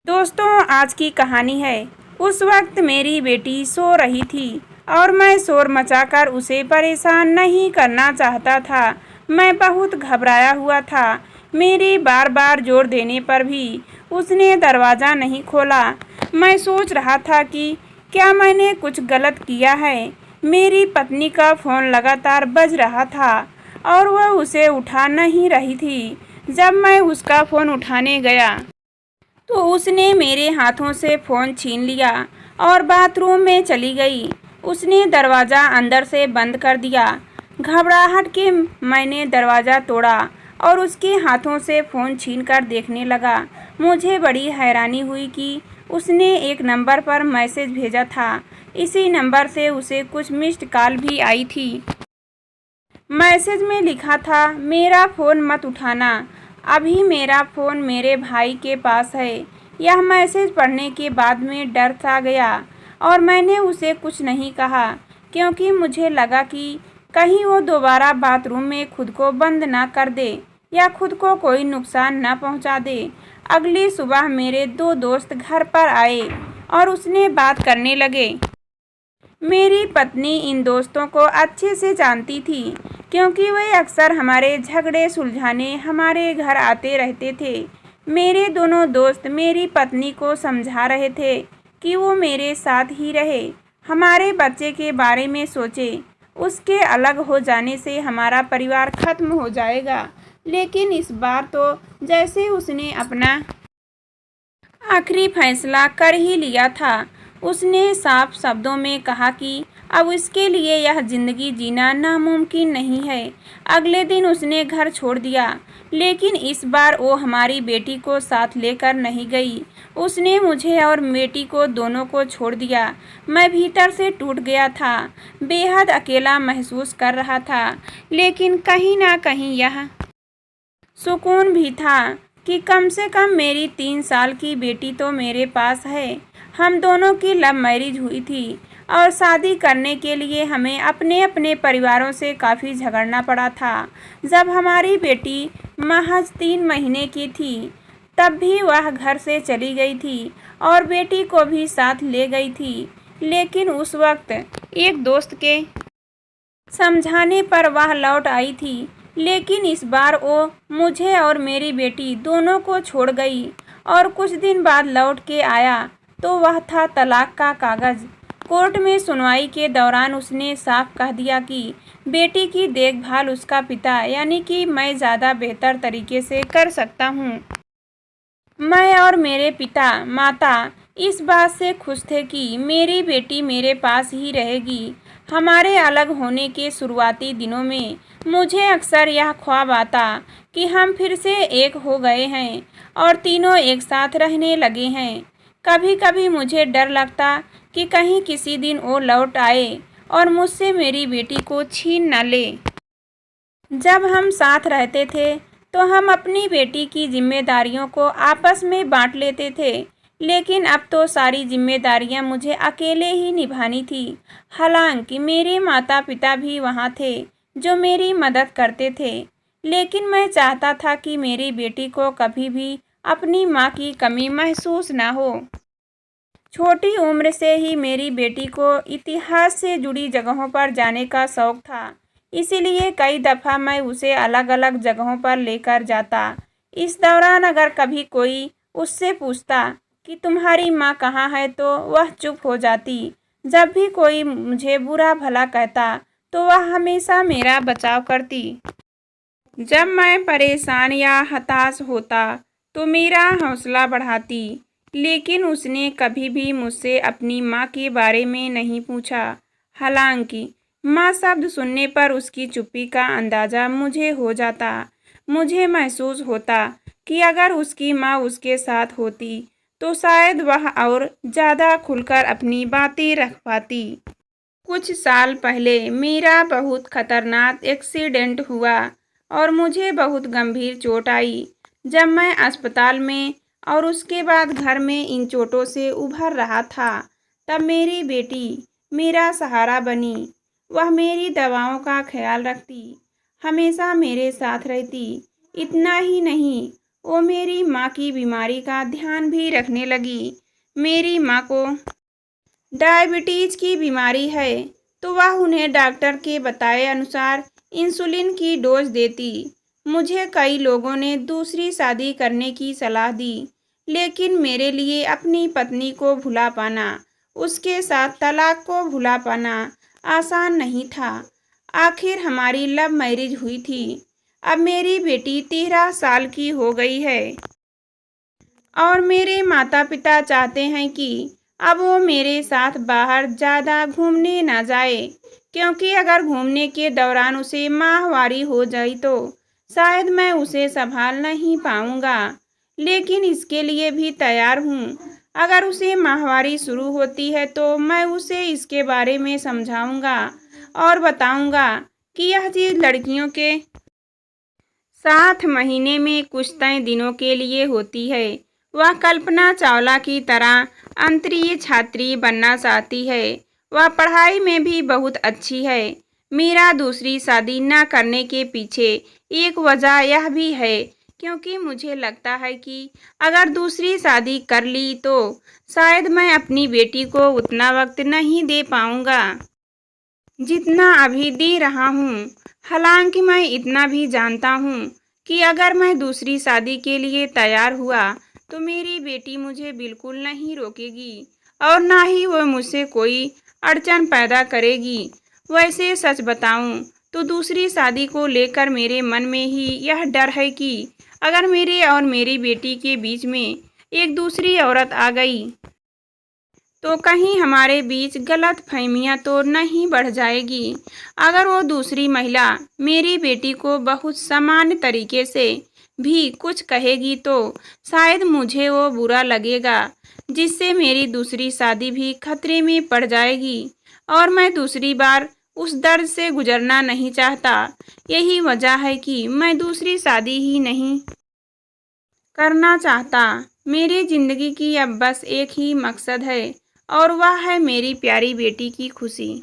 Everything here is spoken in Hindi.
दोस्तों, आज की कहानी है। उस वक्त मेरी बेटी सो रही थी और मैं शोर मचाकर उसे परेशान नहीं करना चाहता था। मैं बहुत घबराया हुआ था। मेरी बार बार जोर देने पर भी उसने दरवाज़ा नहीं खोला। मैं सोच रहा था कि क्या मैंने कुछ गलत किया है। मेरी पत्नी का फ़ोन लगातार बज रहा था और वह उसे उठा नहीं रही थी। जब मैं उसका फ़ोन उठाने गया तो उसने मेरे हाथों से फ़ोन छीन लिया और बाथरूम में चली गई। उसने दरवाज़ा अंदर से बंद कर दिया। घबराहट के मैंने दरवाज़ा तोड़ा और उसके हाथों से फ़ोन छीनकर देखने लगा। मुझे बड़ी हैरानी हुई कि उसने एक नंबर पर मैसेज भेजा था। इसी नंबर से उसे कुछ मिस्ड कॉल भी आई थी। मैसेज में लिखा था, मेरा फ़ोन मत उठाना, अभी मेरा फ़ोन मेरे भाई के पास है। यह मैसेज पढ़ने के बाद में डर सा गया और मैंने उसे कुछ नहीं कहा, क्योंकि मुझे लगा कि कहीं वो दोबारा बाथरूम में खुद को बंद ना कर दे या खुद को कोई नुकसान ना पहुंचा दे। अगली सुबह मेरे दो दोस्त घर पर आए और उसने बात करने लगे। मेरी पत्नी इन दोस्तों को अच्छे से जानती थी, क्योंकि वे अक्सर हमारे झगड़े सुलझाने हमारे घर आते रहते थे। मेरे दोनों दोस्त मेरी पत्नी को समझा रहे थे कि वो मेरे साथ ही रहे, हमारे बच्चे के बारे में सोचे। उसके अलग हो जाने से हमारा परिवार खत्म हो जाएगा। लेकिन इस बार तो जैसे उसने अपना आखिरी फैसला कर ही लिया था। उसने साफ शब्दों में कहा कि अब उसके लिए यह जिंदगी जीना नामुमकिन नहीं है। अगले दिन उसने घर छोड़ दिया, लेकिन इस बार वो हमारी बेटी को साथ लेकर नहीं गई। उसने मुझे और बेटी को दोनों को छोड़ दिया। मैं भीतर से टूट गया था, बेहद अकेला महसूस कर रहा था, लेकिन कहीं ना कहीं यह सुकून भी था कि कम से कम मेरी 3 साल की बेटी तो मेरे पास है। हम दोनों की लव मैरिज हुई थी और शादी करने के लिए हमें अपने अपने परिवारों से काफ़ी झगड़ना पड़ा था। जब हमारी बेटी महज 3 महीने की थी, तब भी वह घर से चली गई थी और बेटी को भी साथ ले गई थी। लेकिन उस वक्त एक दोस्त के समझाने पर वह लौट आई थी। लेकिन इस बार वो मुझे और मेरी बेटी दोनों को छोड़ गई और कुछ दिन बाद लौट के आया तो वह था तलाक का कागज़। कोर्ट में सुनवाई के दौरान उसने साफ कह दिया कि बेटी की देखभाल उसका पिता यानी कि मैं ज़्यादा बेहतर तरीके से कर सकता हूँ। मैं और मेरे पिता माता इस बात से खुश थे कि मेरी बेटी मेरे पास ही रहेगी। हमारे अलग होने के शुरुआती दिनों में मुझे अक्सर यह ख्वाब आता कि हम फिर से एक हो गए हैं और तीनों एक साथ रहने लगे हैं। कभी कभी मुझे डर लगता कि कहीं किसी दिन वो लौट आए और मुझसे मेरी बेटी को छीन न ले। जब हम साथ रहते थे तो हम अपनी बेटी की जिम्मेदारियों को आपस में बांट लेते थे, लेकिन अब तो सारी जिम्मेदारियां मुझे अकेले ही निभानी थी। हालांकि मेरे माता पिता भी वहाँ थे जो मेरी मदद करते थे, लेकिन मैं चाहता था कि मेरी बेटी को कभी भी अपनी माँ की कमी महसूस ना हो। छोटी उम्र से ही मेरी बेटी को इतिहास से जुड़ी जगहों पर जाने का शौक था, इसीलिए कई दफ़ा मैं उसे अलग अलग जगहों पर लेकर जाता। इस दौरान अगर कभी कोई उससे पूछता कि तुम्हारी माँ कहाँ है तो वह चुप हो जाती। जब भी कोई मुझे बुरा भला कहता तो वह हमेशा मेरा बचाव करती। जब मैं परेशान या हताश होता तो मेरा हौसला बढ़ाती, लेकिन उसने कभी भी मुझसे अपनी माँ के बारे में नहीं पूछा। हालांकि माँ शब्द सुनने पर उसकी चुप्पी का अंदाज़ा मुझे हो जाता। मुझे महसूस होता कि अगर उसकी माँ उसके साथ होती तो शायद वह और ज़्यादा खुलकर अपनी बातें रख पाती। कुछ साल पहले मेरा बहुत खतरनाक एक्सीडेंट हुआ और मुझे बहुत गंभीर चोट आई। जब मैं अस्पताल में और उसके बाद घर में इन चोटों से उभर रहा था, तब मेरी बेटी मेरा सहारा बनी। वह मेरी दवाओं का ख्याल रखती, हमेशा मेरे साथ रहती। इतना ही नहीं, वो मेरी माँ की बीमारी का ध्यान भी रखने लगी। मेरी माँ को डायबिटीज की बीमारी है, तो वह उन्हें डॉक्टर के बताए अनुसार इंसुलिन की डोज देती। मुझे कई लोगों ने दूसरी शादी करने की सलाह दी, लेकिन मेरे लिए अपनी पत्नी को भुला पाना, उसके साथ तलाक को भुला पाना आसान नहीं था। आखिर हमारी लव मैरिज हुई थी। अब मेरी बेटी 13 साल की हो गई है और मेरे माता पिता चाहते हैं कि अब वो मेरे साथ बाहर ज़्यादा घूमने ना जाए, क्योंकि अगर घूमने के दौरान उसे माहवारी हो जाए तो शायद मैं उसे संभाल नहीं पाऊंगा। लेकिन इसके लिए भी तैयार हूँ। अगर उसे माहवारी शुरू होती है तो मैं उसे इसके बारे में समझाऊंगा और बताऊंगा कि यह चीज़ लड़कियों के 7 महीने में कुछ तय दिनों के लिए होती है। वह कल्पना चावला की तरह अंतरिक्ष छात्री बनना चाहती है। वह पढ़ाई में भी बहुत अच्छी है। मेरा दूसरी शादी न करने के पीछे एक वजह यह भी है, क्योंकि मुझे लगता है कि अगर दूसरी शादी कर ली तो शायद मैं अपनी बेटी को उतना वक्त नहीं दे पाऊंगा जितना अभी दे रहा हूँ। हालांकि मैं इतना भी जानता हूँ कि अगर मैं दूसरी शादी के लिए तैयार हुआ तो मेरी बेटी मुझे बिल्कुल नहीं रोकेगी और ना ही वह मुझसे कोई अड़चन पैदा करेगी। वैसे सच बताऊं तो दूसरी शादी को लेकर मेरे मन में ही यह डर है कि अगर मेरे और मेरी बेटी के बीच में एक दूसरी औरत आ गई तो कहीं हमारे बीच गलत फहमियाँ तो नहीं बढ़ जाएगी। अगर वो दूसरी महिला मेरी बेटी को बहुत सामान्य तरीके से भी कुछ कहेगी तो शायद मुझे वो बुरा लगेगा, जिससे मेरी दूसरी शादी भी खतरे में पड़ जाएगी और मैं दूसरी बार उस दर्द से गुजरना नहीं चाहता। यही वजह है कि मैं दूसरी शादी ही नहीं करना चाहता। मेरी जिंदगी की अब बस एक ही मकसद है और वह है मेरी प्यारी बेटी की खुशी।